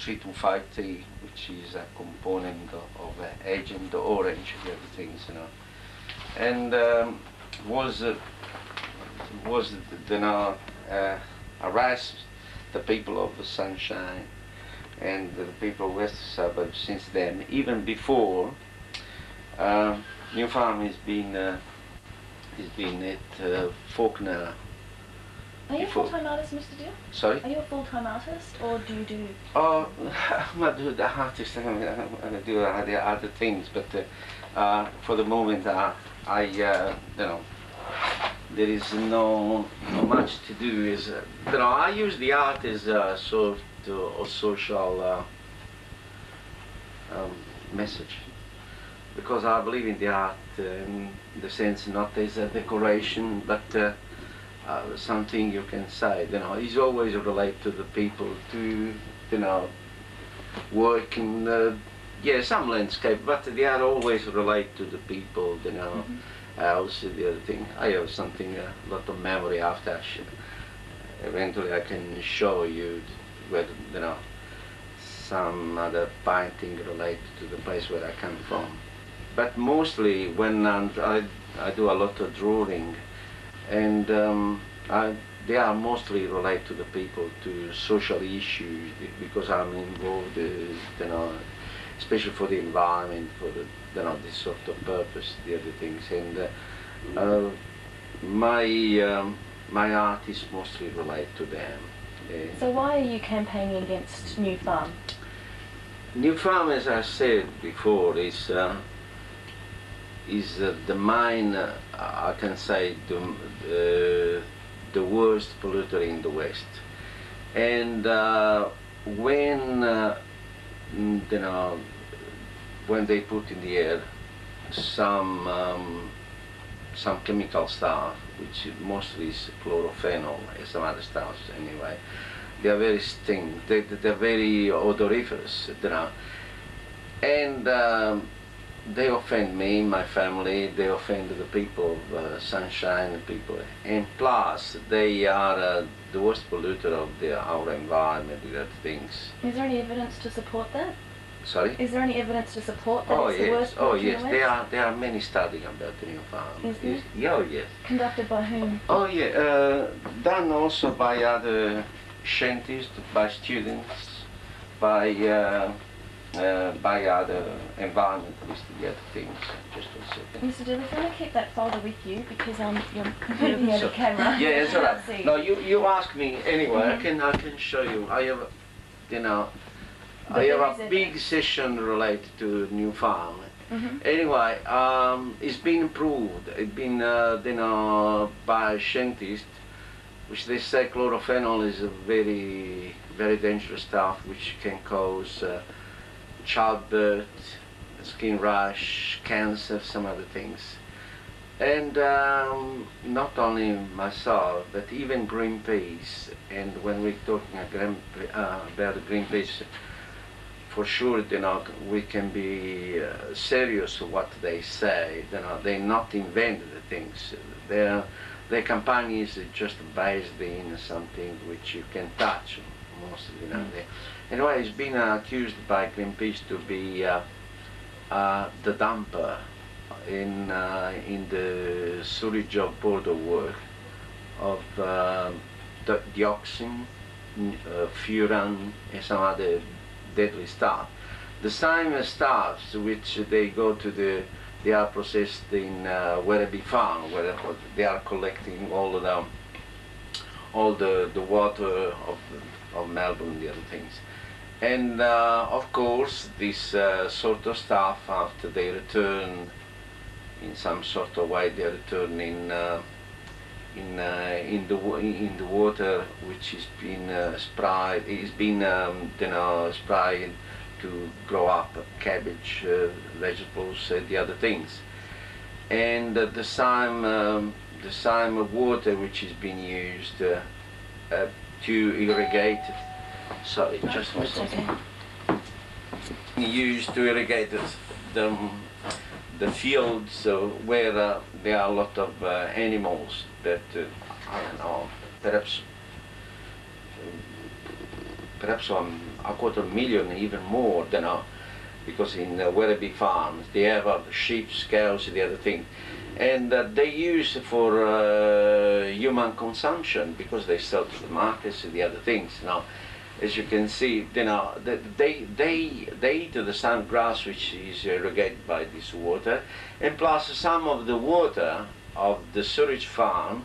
3,2,5-T, which is a component of Agent Orange, the other things, you know, and was harassed the people of the Sunshine and the people of West Suburbs since then. Even before, New Farm has been at Faulkner. Are you a full-time artist, Mr. Diele? Sorry? Are you a full-time artist, or do you do... Oh, I'm not doing the artist, I do the other things, but for the moment I you know, there is no much to do. Is you know, I use the art as a sort of social message, because I believe in the art in the sense not as a decoration, but something you can say. You know, it's always relate to the people, to, you know, work in yeah, some landscape, but they are always relate to the people, you know. Also the other thing, I have something, a lot of memory after. Eventually I can show you where, you know, some other painting related to the place where I come from. But mostly when I do a lot of drawing, and they are mostly related to the people, to social issues, because I'm involved, you know, especially for the environment, for the, you know, this sort of purpose, the other things. And my art is mostly related to them. So why are you campaigning against New Farm? New Farm, as I said before, is the main, I can say, the worst polluter in the West. And when you know, when they put in the air some chemical stuff, which mostly is chlorophenol and some other stuff anyway, they are very sting. They're very odoriferous, you know, and they offend me, my family. They offend the people of Sunshine, the people, and plus they are the worst polluter of our environment with other things. Is there any evidence to support that? Sorry? Is there any evidence to support that? Oh it's yes, the worst oh polluter in yes. the West? There are many studies about the New Farm. Is there? Yeah, oh yes. Conducted by whom? Oh yeah, done also by other scientists, by students, by other environmentalists, the other things. Just a second. Mr. Diele, if you want to keep that folder with you, because you're moving the camera. Yeah, it's alright. See. No, you ask me anyway. I can show you. I have, you know, But I have there a is big session related to New Farm. Mhm. Anyway, it's been proved. It's been you know, by scientists, which they say chlorophenol is a very, very dangerous stuff, which can cause childbirth, skin rash, cancer, some other things. And not only myself, but even Greenpeace. And when we're talking about Greenpeace, for sure, you know, we can be serious what they say. You know, they not invent the things. Their campaign is just based in something which you can touch, mostly. You know. Anyway, it's been accused by Greenpeace to be the dumper in the sewage of border work of dioxin, furan, and some other deadly stuff. The same stuffs which they go to they are processed in Werribee Farm, where they are collecting all the water of Melbourne, the other things. And of course, this sort of stuff, after they return in some sort of way, they return in the water, which has been sprayed. It's been you know, sprayed to grow up cabbage, vegetables, the other things. And the same water which is being used to irrigate. Sorry, just one second. Used to irrigate the fields where there are a lot of animals that I don't know, perhaps perhaps a quarter million, even more, because in very big farms they have sheep, cows, the other thing, and they use for human consumption because they sell to the markets and the other things. As you can see, they eat the sand grass which is irrigated by this water, and plus some of the water of the sewage farm,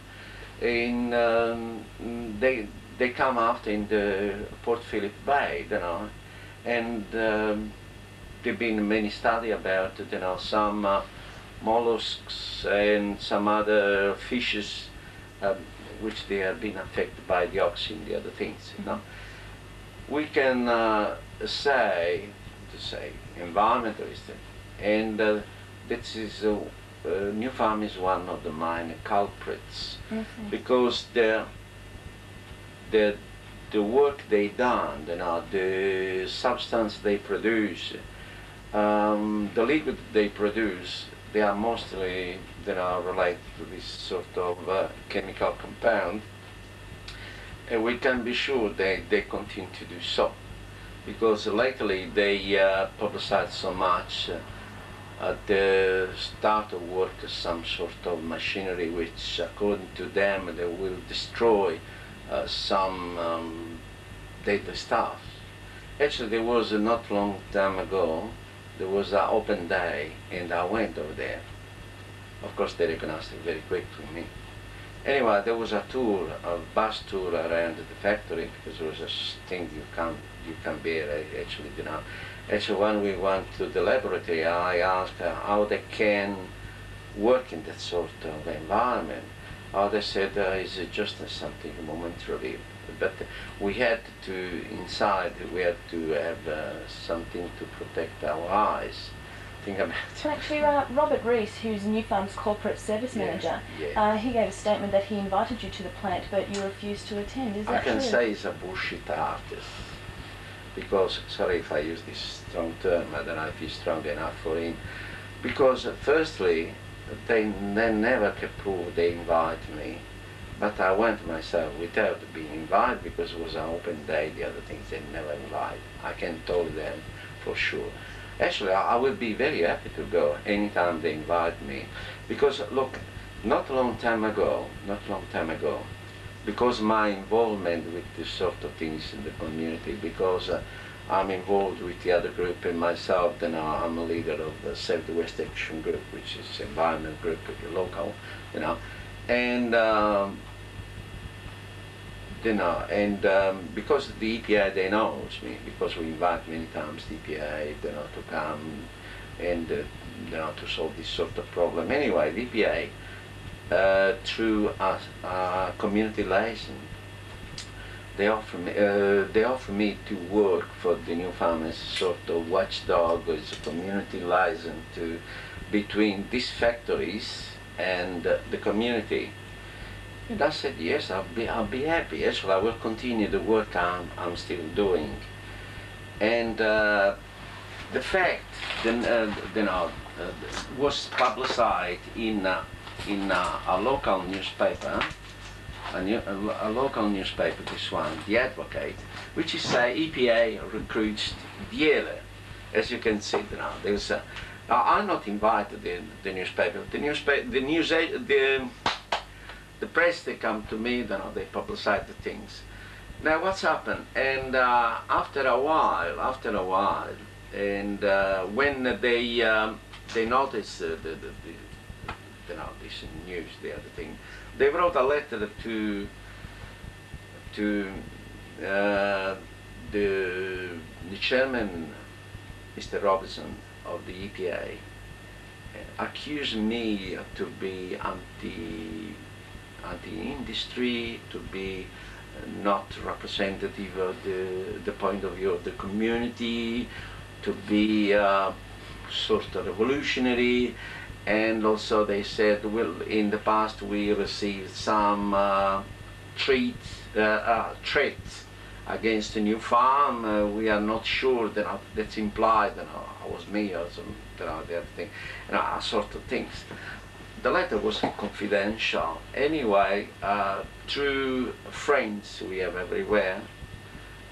they come out in the Port Phillip Bay, and there've been many studies about some mollusks and some other fishes which they have been affected by dioxin, the other things. We can say environmentalist, and this is New Farm is one of the minor culprits, because the work they done, the substance they produce, the liquid they produce, they are mostly related to this sort of chemical compound, and we can be sure they continue to do so, because lately they publicize so much at the start of work some sort of machinery which, according to them, they will destroy some data stuff. Actually, there was not long time ago, there was an open day, and I went over there. Of course, they recognized it very quickly me. Anyway, there was a tour, a bus tour around the factory, because there was a thing you can bear, actually, Actually, when we went to the laboratory, I asked how they can work in that sort of environment. They said it's just something momentary. But we had to, inside, we had to have something to protect our eyes. Think about it. So actually, Robert Rees, who's New Farm's corporate service manager, he gave a statement that he invited you to the plant, but you refused to attend. Is that true? I can say he's a bullshit artist. Because, sorry if I use this strong term, I don't know if it's strong enough for him. Because firstly, they never could prove they invited me. But I went myself without being invited, because it was an open day, the other things they never invite. I can tell them for sure. Actually, I would be very happy to go anytime they invite me. Because look, not a long time ago, because my involvement with this sort of things in the community, because I'm involved with the other group and myself, then I'm a leader of the Save the West Action Group, which is environment group, local, and because the EPA, they knows me, because we invite many times the EPA, to come and to solve this sort of problem. Anyway, the EPA, through a community license, they offer me to work for the New Farm as sort of watchdog, as a community license between these factories and the community. And I said, yes, I'll be happy. Actually, I will continue the work I'm still doing. And the fact was publicized in a local newspaper, a local newspaper, this one, The Advocate, which is EPA recruits Diele. As you can see now, there's I'm not invited the newspaper. The press, they come to me, they publicize the things. Now what's happened? And after a while, and when they noticed this news, the other thing, they wrote a letter to the chairman, Mr. Robinson of the EPA, accused me to be anti-industry, to be not representative of the point of view of the community, to be sort of revolutionary, and also they said, well, in the past we received some threats against the New Farm. We are not sure that that's implied, I was me or some the other thing, sort of things. The letter was confidential. Anyway, through friends we have everywhere,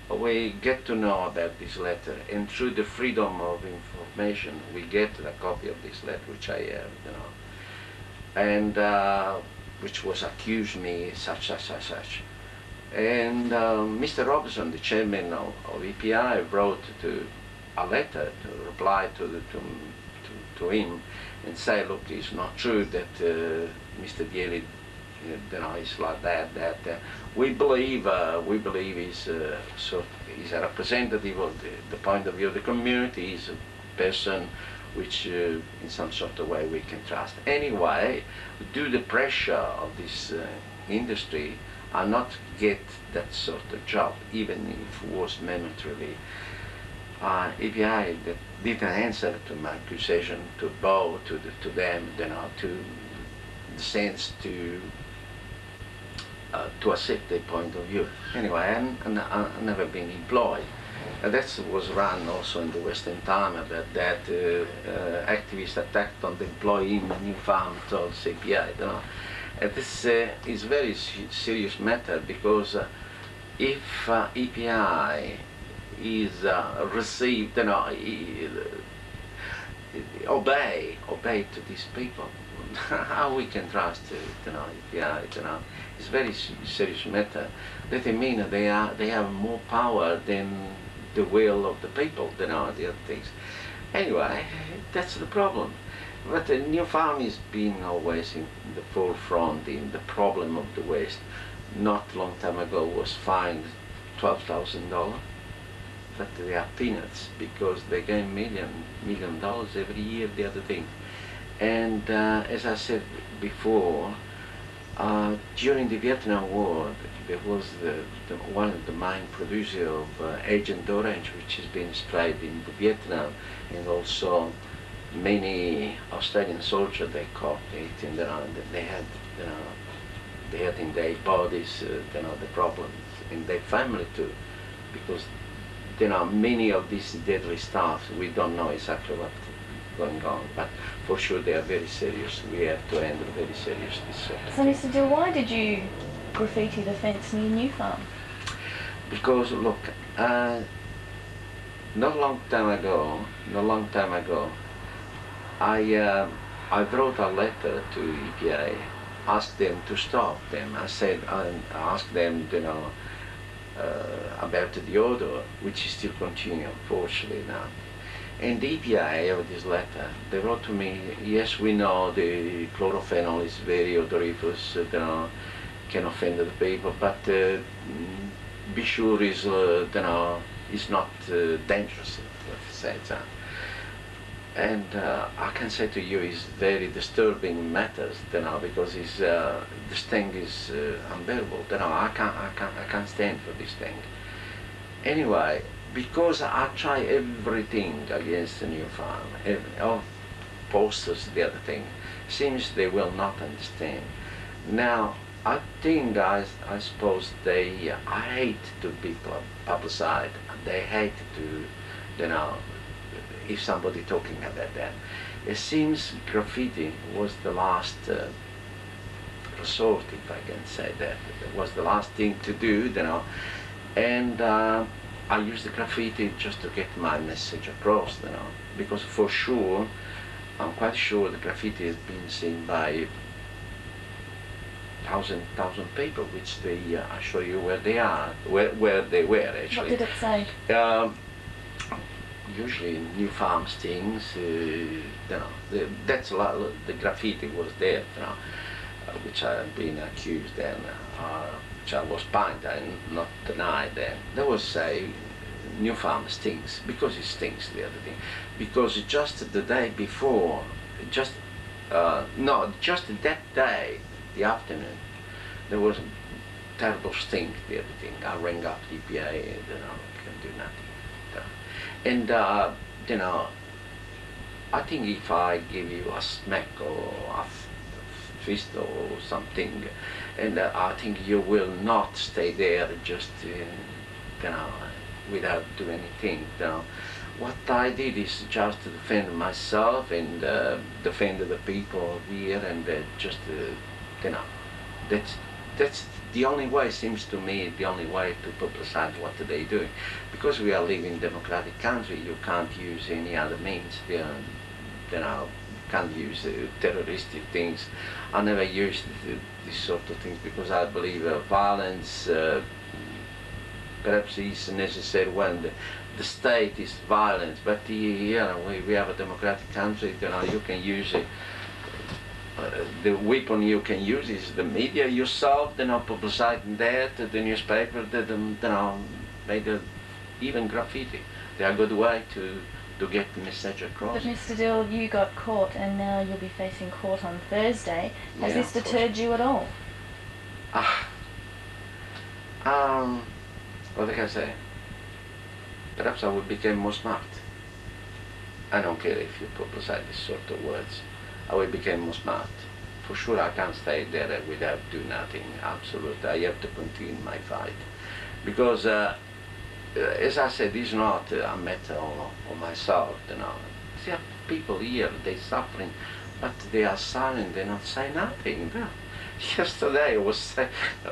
we get to know about this letter, and through the freedom of information, we get a copy of this letter, which I have, you know, and which was accused me such. And Mr. Robinson, the chairman of EPI, wrote a letter to reply to him and say, look, it's not true that Mr. Diele, you know, is like that. We believe he's he's a representative of the point of view of the community. He's a person which, in some sort of way, we can trust. Anyway, due to the pressure of this industry, I not get that sort of job, even if it was momentarily. EPI didn't answer to my accusation to bow to them, you know, to the sense to accept their point of view. Anyway, I've never been employed. That was run also in the Western Time about that activists attacked on the employee in a new farm told EPI, you know. This is a very serious matter because if EPI is received, you know, obey to these people, how we can trust, you know, EPI, you know, it's a very serious matter. That means they have more power than the will of the people, you know, the other things. Anyway, that's the problem. But the new farm has been always in the forefront in the problem of the waste. Not long time ago was fined $12,000, but they are peanuts because they gain million dollars every year, the other thing. And as I said before, during the Vietnam War, there was one of the main producers of Agent Orange, which has been sprayed in Vietnam, and also many Australian soldiers, they caught it, and they had, you know, they had in their bodies, you know, the problems in their family too, because, you know, many of these deadly stuff we don't know exactly what's going on, but for sure they are very serious. We have to handle very seriously. So, Mr. Diele, why did you graffiti the fence near New Farm? Because look, not a long time ago, I wrote a letter to EPA, asked them to stop them. I said, I asked them, you know, about the odor, which is still continuing, unfortunately now. And the EPA of this letter, they wrote to me, yes, we know the chlorophenol is very odoriferous, you know, can offend the people, but be sure is, you know, it's not dangerous, let's say that. And I can say to you, it's very disturbing matters, you know, because it's, this thing is unbearable. You know, I can't stand for this thing. Anyway, because I try everything against the new farm, all posters, the other thing, seems they will not understand. Now, I think, I suppose they, I hate to be publicized. They hate to, you know, if somebody talking about that. It seems graffiti was the last resort, if I can say that. It was the last thing to do, you know. And I used the graffiti just to get my message across, you know, because for sure, I'm quite sure the graffiti has been seen by thousand people, which they, I show you where they are, where they were actually. What did it say? Usually new farms things, you know, that's a lot, the graffiti was there, you know, which I had been accused and which I was fined and not denied. And there was a new farm stinks, because it stinks, the other thing, because just the day before, just that day, the afternoon, there was a terrible stink, the other thing. I rang up the EPA, and, you know, couldn't do nothing. And you know, I think if I give you a smack or a fist or something, and I think you will not stay there just, you know, without doing anything. You know, what I did is just to defend myself and defend the people here, and just, you know, that's the only way, seems to me, the only way to publicize what they're doing, because we are living in a democratic country, you can't use any other means. Can't use terroristic things. I never used this sort of things because I believe violence perhaps is necessary when the state is violent, but we have a democratic country. You can use it. The weapon you can use is the media yourself, publicizing that, the newspaper, made even graffiti. They are a good way to get the message across. But Mr. Diele, you got caught and now you'll be facing court on Thursday. Has this deterred you at all? What can I say? Perhaps I will become more smart. I don't care if you publicize this sort of words. I will become more smart. For sure I can't stay there without doing nothing, absolutely. I have to continue my fight. Because, as I said, it's not a matter of myself, There are people here, they're suffering, but they are silent, they don't say nothing. Yesterday I was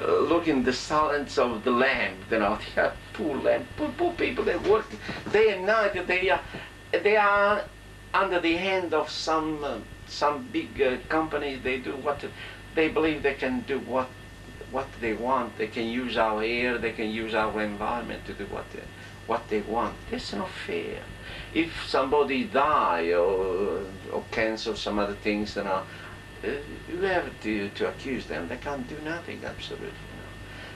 looking the silence of the lamb, they are poor lamb, poor people, they work day and night, they are under the hand of some big companies. They do what they believe they can do, what they want. They can use our air, they can use our environment to do what they want. That's not fair. If somebody die or cancer, some other things, you have to accuse them. They can't do nothing, absolutely.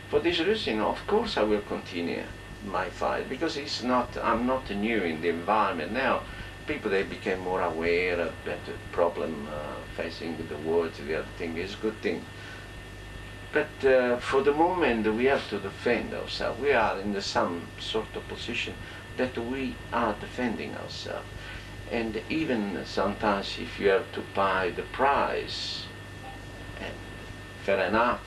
For this reason, of course, I will continue my fight, because I'm not new in the environment now. People, they became more aware of that problem facing the world. The other thing is a good thing. But for the moment, we have to defend ourselves. We are in some sort of position that we are defending ourselves. And even sometimes if you have to pay the price, and fair enough,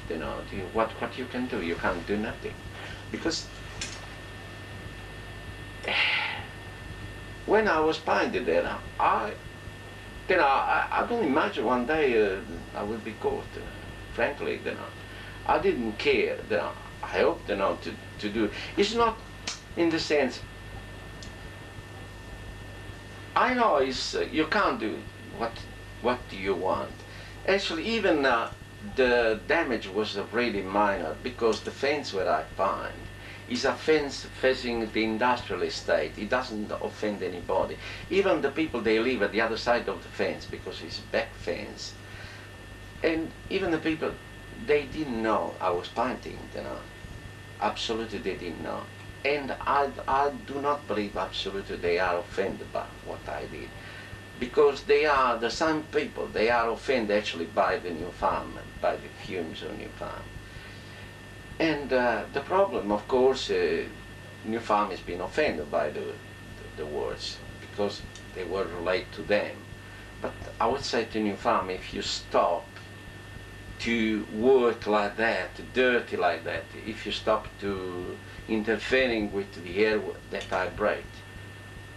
what you can do? You can't do nothing. Because when I was painted there, I don't imagine one day I will be caught. Frankly, I didn't care. I hope, to do. It's not in the sense. I know you can't do what you want. Actually, even the damage was really minor, because the fence where I find is a fence facing the industrial estate. It doesn't offend anybody. Even the people, they live at the other side of the fence, because it's a back fence. And even the people, they didn't know I was painting, Absolutely they didn't know. And I do not believe absolutely they are offended by what I did. Because they are the same people, they are offended actually by the new farm, by the fumes of new farm. And the problem, of course, new farm has been offended by the words, because they were related to them. But I would say to new farm, if you stop to work like that, dirty like that, if you stop to interfering with the air that I breathe,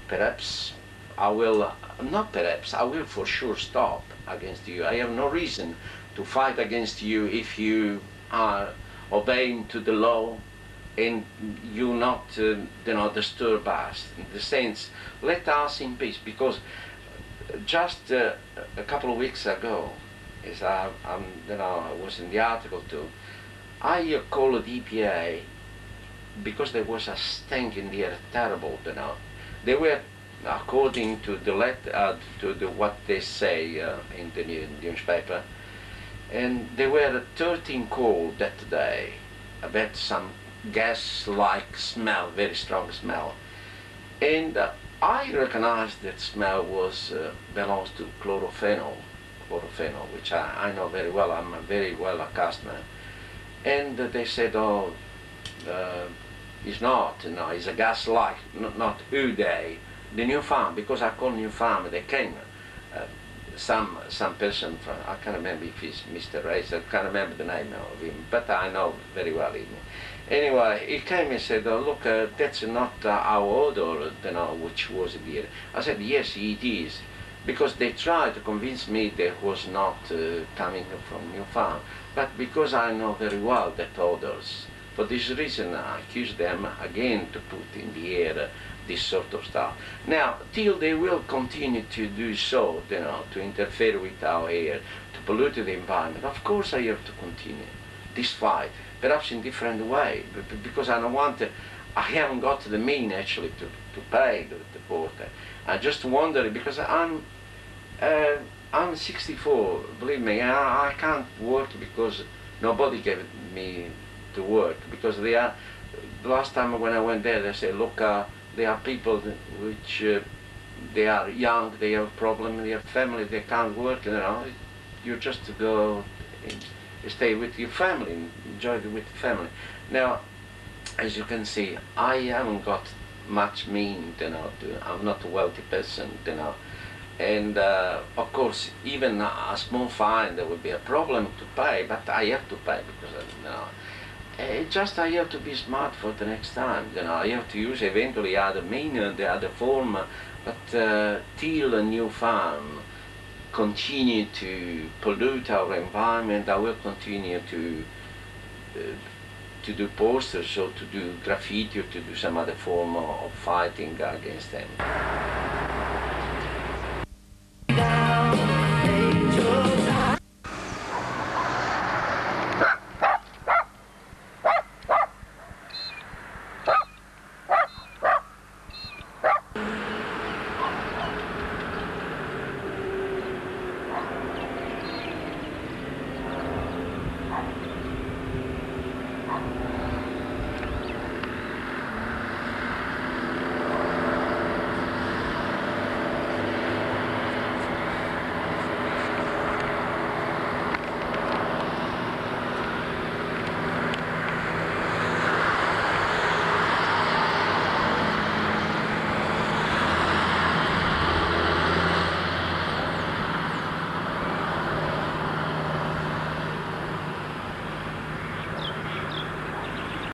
perhaps I will, not perhaps, I will for sure stop against you. I have no reason to fight against you if you are obeying to the law and you not disturb us. In the sense, let us in peace, because just a couple of weeks ago, as I was in the article too, I called the EPA because there was a stank in the air, terrible, They were, according to the what they say in the newspaper, and there were 13 calls that day about some gas-like smell, very strong smell. And I recognized that smell belongs to chlorophenol, which I know very well. I'm very well accustomed. And they said, oh, it's not, it's a gas-like, not Uday. The new farm, because I call new farm, they came, some person from, I can't remember if it's Mr. Race, I can't remember the name of him, but I know very well him. Anyway, he came and said, oh, look, that's not our odor, which was there. I said, yes, it is. because they tried to convince me that was not coming from New Farm. But because I know very well that others, for this reason I accuse them again to put in the air this sort of stuff. Now, till they will continue to do so, you know, to interfere with our air, to pollute the environment, of course I have to continue this fight, perhaps in different way, because I don't want to, I haven't got the mean actually to pay the porter. I just wonder, because I'm 64, believe me, I can't work because nobody gave me to work, because they are, the last time when I went there, they said, look, there are people which, they are young, they have a problem, they have family, they can't work, you know, you just go and stay with your family, enjoy it with the family. Now, as you can see, I haven't got much means, you know, I'm not a wealthy person, you know, and of course, even a small fine, there would be a problem to pay, but I have to pay because, you know, just I have to be smart for the next time, you know, I have to use eventually other means, the other form, but till a new farm continue to pollute our environment, I will continue to do posters or to do graffiti or to do some other form of fighting against them.